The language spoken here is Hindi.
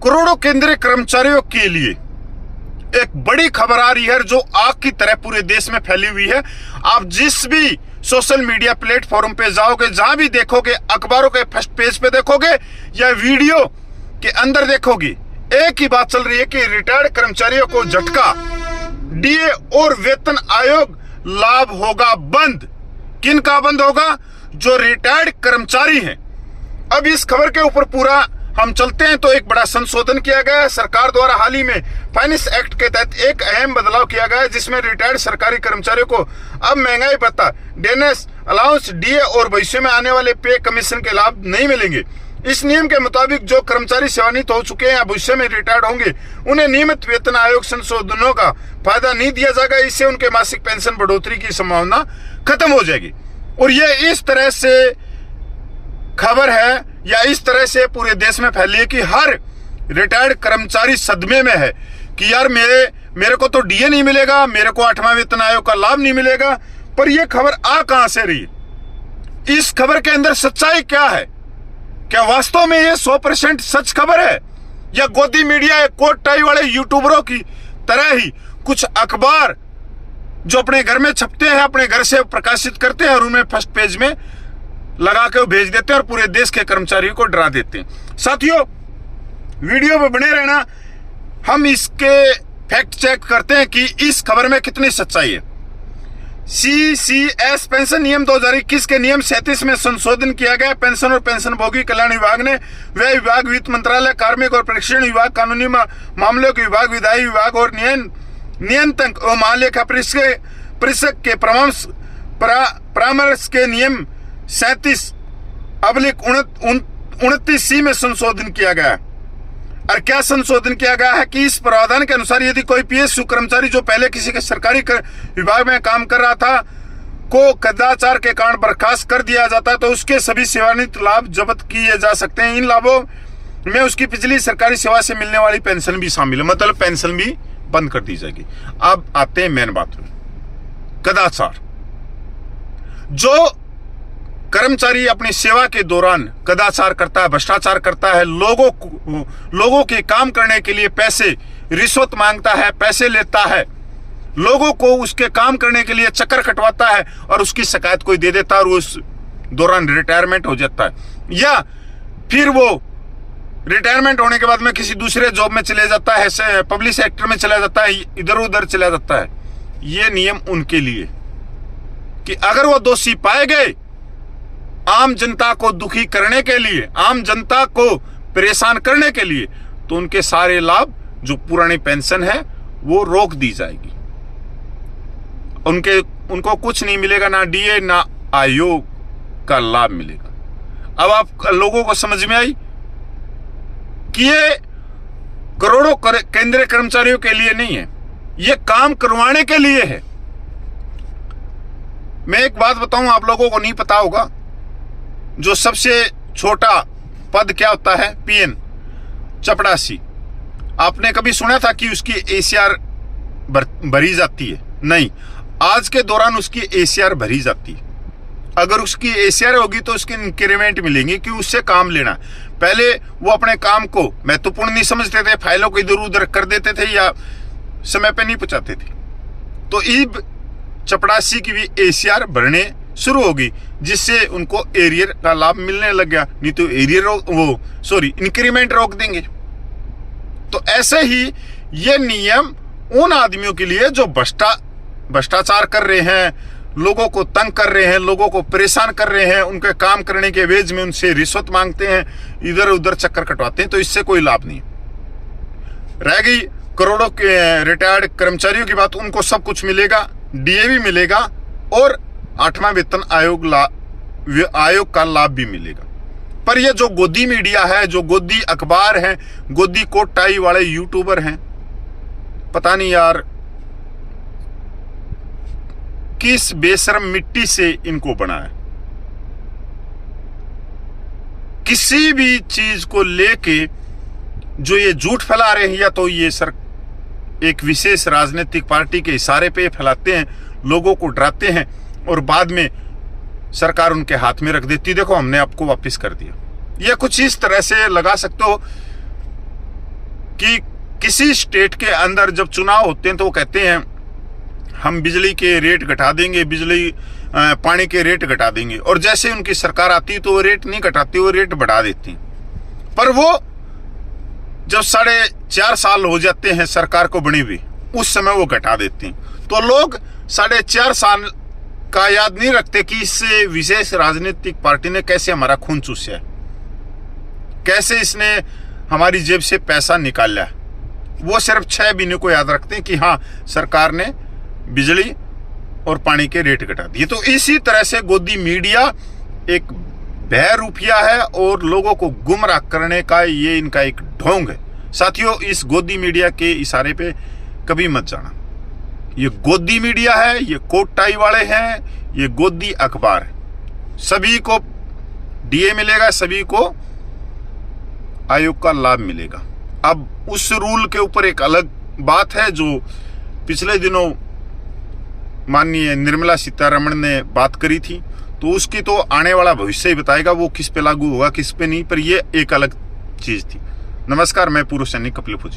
करोड़ों केंद्रीय कर्मचारियों के लिए एक बड़ी खबर आ रही है जो आग की तरह पूरे देश में फैली हुई है। आप जिस भी सोशल मीडिया प्लेटफॉर्म पे जाओगे, जहां भी देखोगे, अखबारों के फर्स्ट पेज पे देखोगे या वीडियो के अंदर देखोगे, एक ही बात चल रही है कि रिटायर्ड कर्मचारियों को झटका, डीए और वेतन आयोग लाभ होगा बंद। किन का बंद होगा? जो रिटायर्ड कर्मचारी हैं। अब इस खबर के ऊपर पूरा हम चलते हैं तो एक बड़ा संशोधन किया गया है सरकार द्वारा। हाल ही में फाइनेंस एक्ट के तहत एक अहम बदलाव किया गया है जिसमें रिटायर्ड सरकारी कर्मचारियों को अब महंगाई भत्ता, डेनेस अलाउंस, डीए और भविष्य में आने वाले पे कमीशन के लाभ नहीं मिलेंगे। इस नियम के मुताबिक जो कर्मचारी सेवानिवृत्त हो चुके हैं या भविष्य में रिटायर्ड होंगे, उन्हें नियमित वेतन आयोग संशोधनों का फायदा नहीं दिया जाएगा। इससे उनके मासिक पेंशन बढ़ोतरी की संभावना खत्म हो जाएगी। और ये इस तरह से खबर है या इस तरह से पूरे देश में फैली है कि हर रिटायर्ड कर्मचारी सदमे में है कि यार मेरे को तो डीए नहीं मिलेगा, मेरे को 8वां वेतन आयोग का लाभ नहीं मिलेगा। पर यह खबर आ कहां से रही? इस खबर के अंदर सच्चाई क्या है? क्या वास्तव में यह 100% सच खबर है या गोदी मीडिया या कोट टाई वाले यूट्यूबरों की तरह ही कुछ अखबार जो अपने घर में छपते हैं, अपने घर से प्रकाशित करते हैं और उन्हें फर्स्ट पेज में लगा के भेज देते हैं और पूरे देश के कर्मचारियों को डरा देते हैं। साथियों, वीडियो में बने रहना, हम इसके फैक्ट चेक करते हैं कि इस खबर में कितनी सच्चाई है। सीसीएस पेंशन नियम 2021 के नियम 37 में संशोधन किया गया। पेंशन और पेंशनभोगी कल्याण विभाग ने व्यय विभाग, वित्त मंत्रालय, कार्मिक और प्रशिक्षण विभाग, कानूनी मामलों के विभाग, विधायी विभाग और नियंत्रक और महालेखा परीक्षक के परामर्श के नियम 37/29C में संशोधन किया गया है। और क्या संशोधन किया गया है कि इस प्रावधान के अनुसार यदि कोई पीएसयू कर्मचारी जो पहले किसी के सरकारी विभाग में काम कर रहा था को कदाचार के कारण बर्खास्त कर दिया जाता है तो उसके सभी सेवानिवृत्त लाभ जब्त किए जा सकते हैं। इन लाभों में उसकी पिछली सरकारी सेवा से मिलने वाली पेंशन भी शामिल है, मतलब पेंशन भी बंद कर दी जाएगी। अब आते हैं मेन बात में, कदाचार। जो कर्मचारी अपनी सेवा के दौरान कदाचार करता है, भ्रष्टाचार करता है, लोगों के काम करने के लिए पैसे रिश्वत मांगता है, पैसे लेता है, लोगों को उसके काम करने के लिए चक्कर कटवाता है और उसकी शिकायत कोई दे देता है और उस दौरान रिटायरमेंट हो जाता है, या फिर वो रिटायरमेंट होने के बाद में किसी दूसरे जॉब में चले जाता है, पब्लिक सेक्टर में चला जाता है, इधर उधर चला जाता है। ये नियम उनके लिए कि अगर वो दोषी पाए गए, आम जनता को दुखी करने के लिए, आम जनता को परेशान करने के लिए, तो उनके सारे लाभ जो पुरानी पेंशन है वो रोक दी जाएगी। उनको कुछ नहीं मिलेगा, ना डीए ना आयोग का लाभ मिलेगा। अब आप लोगों को समझ में आई कि ये करोड़ों केंद्रीय कर्मचारियों के लिए नहीं है, ये काम करवाने के लिए है। मैं एक बात बताऊं, आप लोगों को नहीं पता होगा, जो सबसे छोटा पद क्या होता है? पीएन, चपड़ासी। आपने कभी सुना था कि उसकी एसीआर भरी जाती है? नहीं, आज के दौरान उसकी एसीआर भरी जाती है। अगर उसकी एसीआर होगी तो उसकी इंक्रीमेंट मिलेंगी कि उससे काम लेना। पहले वो अपने काम को महत्वपूर्ण नहीं समझते थे, फाइलों को इधर उधर कर देते थे या समय पे नहीं पहुंचाते थे। तो अब चपड़ासी की भी एसीआर भरने शुरू होगी जिससे उनको एरियर का लाभ मिलने लग गया। नहीं तो इंक्रीमेंट रोक देंगे। तो ऐसे ही ये नियम उन आदमियों के लिए जो भ्रष्टाचार कर रहे हैं, लोगों को तंग कर रहे हैं, लोगों को परेशान कर रहे हैं, उनके काम करने के एवज में उनसे रिश्वत मांगते हैं, इधर उधर चक्कर कटवाते हैं, तो इससे कोई लाभ नहीं। रह गई करोड़ों के रिटायर्ड कर्मचारियों की बात, उनको सब कुछ मिलेगा, डीए भी मिलेगा और 8वां वेतन आयोग का लाभ भी मिलेगा। पर ये जो गोदी मीडिया है, जो गोदी अखबार है, गोदी कोट टाई वाले यूट्यूबर हैं, पता नहीं यार किस बेशर्म मिट्टी से इनको बनाया। किसी भी चीज को लेके जो ये झूठ फैला रहे हैं, या तो ये एक विशेष राजनीतिक पार्टी के इशारे पे फैलाते हैं, लोगों को डराते हैं और बाद में सरकार उनके हाथ में रख देती, देखो हमने आपको वापस कर दिया। ये कुछ इस तरह से लगा सकते हो कि किसी स्टेट के अंदर जब चुनाव होते हैं तो वो कहते हैं हम बिजली के रेट घटा देंगे, बिजली पानी के रेट घटा देंगे, और जैसे उनकी सरकार आती है तो वो रेट नहीं घटाती, वो रेट बढ़ा देती। पर वो जब 4.5 साल हो जाते हैं सरकार को बनी हुई, उस समय वो घटा देती। तो लोग 4.5 साल का याद नहीं रखते कि इस विशेष राजनीतिक पार्टी ने कैसे हमारा खून चूसा है, कैसे इसने हमारी जेब से पैसा निकाला। वो सिर्फ 6 महीने को याद रखते हैं कि हाँ सरकार ने बिजली और पानी के रेट घटा दिए। तो इसी तरह से गोदी मीडिया एक बहरूपिया है और लोगों को गुमराह करने का ये इनका एक ढोंग है। साथियों, इस गोदी मीडिया के इशारे पे कभी मत जाना। ये गोदी मीडिया है, ये कोट टाई वाले हैं, ये गोदी अखबार है। सभी को डीए मिलेगा, सभी को आयोग का लाभ मिलेगा। अब उस रूल के ऊपर एक अलग बात है जो पिछले दिनों माननीय निर्मला सीतारमण ने बात करी थी, तो उसकी तो आने वाला भविष्य ही बताएगा वो किस पे लागू होगा किस पे नहीं, पर ये एक अलग चीज थी। नमस्कार, मैं पूर्व सैनिक कपिल फौजी।